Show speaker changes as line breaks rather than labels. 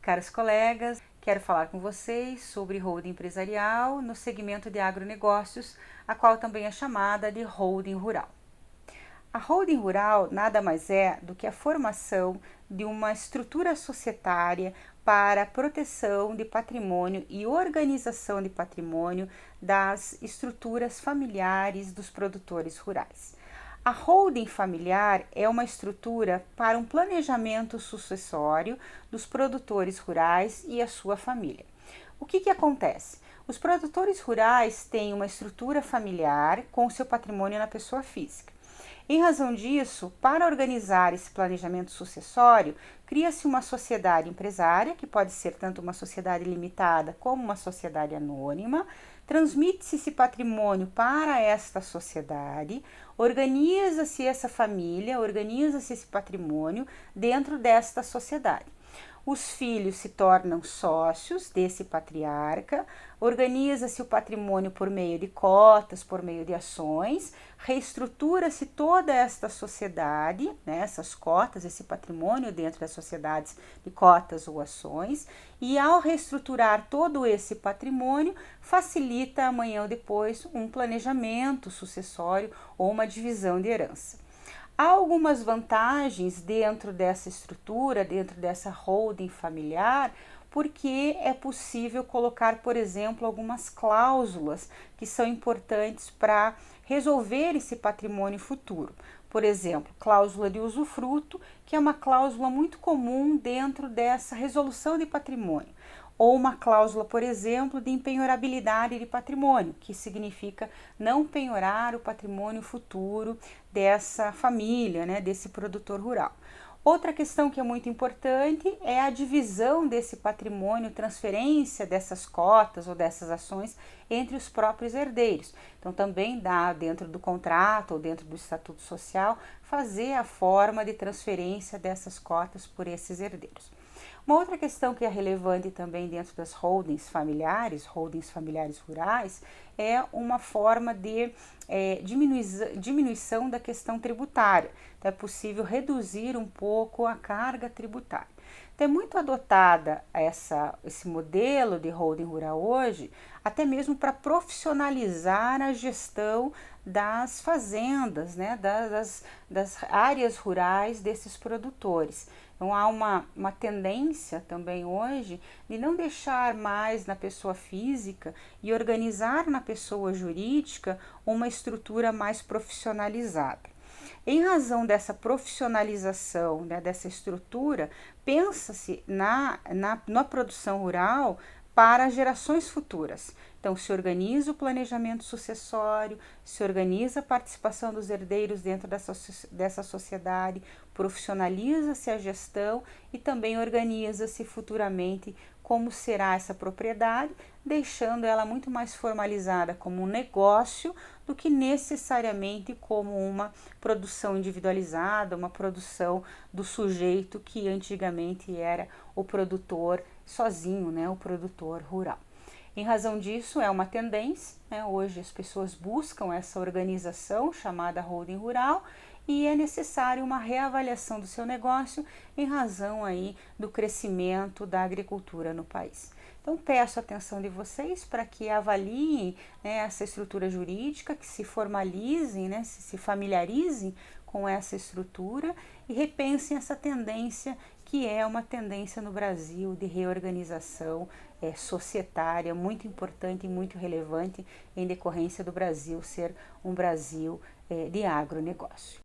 Caros colegas, quero falar com vocês sobre holding empresarial no segmento de agronegócios, a qual também é chamada de holding rural. A holding rural nada mais é do que a formação de uma estrutura societária para a proteção de patrimônio e organização de patrimônio das estruturas familiares dos produtores rurais. A holding familiar é uma estrutura para um planejamento sucessório dos produtores rurais e a sua família. O que acontece? Os produtores rurais têm uma estrutura familiar com seu patrimônio na pessoa física. Em razão disso, para organizar esse planejamento sucessório, cria-se uma sociedade empresária, que pode ser tanto uma sociedade limitada como uma sociedade anônima, transmite-se esse patrimônio para esta sociedade, organiza-se essa família, organiza-se esse patrimônio dentro desta sociedade. Os filhos se tornam sócios desse patriarca, organiza-se o patrimônio por meio de cotas, por meio de ações, reestrutura-se toda esta sociedade, né, essas cotas, esse patrimônio dentro das sociedades de cotas ou ações, e ao reestruturar todo esse patrimônio, facilita amanhã ou depois um planejamento sucessório ou uma divisão de herança. Há algumas vantagens dentro dessa estrutura, dentro dessa holding familiar, porque é possível colocar, por exemplo, algumas cláusulas que são importantes para resolver esse patrimônio futuro. Por exemplo, cláusula de usufruto, que é uma cláusula muito comum dentro dessa resolução de patrimônio. Ou uma cláusula, por exemplo, de empenhorabilidade de patrimônio, que significa não penhorar o patrimônio futuro dessa família, né, desse produtor rural. Outra questão que é muito importante é a divisão desse patrimônio, transferência dessas cotas ou dessas ações entre os próprios herdeiros. Então também dá dentro do contrato ou dentro do estatuto social fazer a forma de transferência dessas cotas por esses herdeiros. Uma outra questão que é relevante também dentro das holdings familiares rurais, é uma forma de diminuição da questão tributária. Então, é possível reduzir um pouco a carga tributária. Então, é muito adotada esse modelo de holding rural hoje, até mesmo para profissionalizar a gestão das fazendas, né, das áreas rurais desses produtores. Então, há uma tendência também hoje de não deixar mais na pessoa física e organizar na pessoa jurídica uma estrutura mais profissionalizada. Em razão dessa profissionalização, né, dessa estrutura, pensa-se na produção rural para gerações futuras. Então, se organiza o planejamento sucessório, se organiza a participação dos herdeiros dentro dessa sociedade, profissionaliza-se a gestão e também organiza-se futuramente como será essa propriedade, deixando ela muito mais formalizada como um negócio do que necessariamente como uma produção individualizada, uma produção do sujeito que antigamente era o produtor sozinho, né, o produtor rural. Em razão disso, é uma tendência, né? Hoje as pessoas buscam essa organização chamada holding rural e é necessário uma reavaliação do seu negócio em razão aí do crescimento da agricultura no país. Então, peço a atenção de vocês para que avaliem, né, essa estrutura jurídica, que se formalizem, né, se familiarizem com essa estrutura e repensem essa tendência que é uma tendência no Brasil de reorganização societária muito importante e muito relevante em decorrência do Brasil ser um Brasil de agronegócio.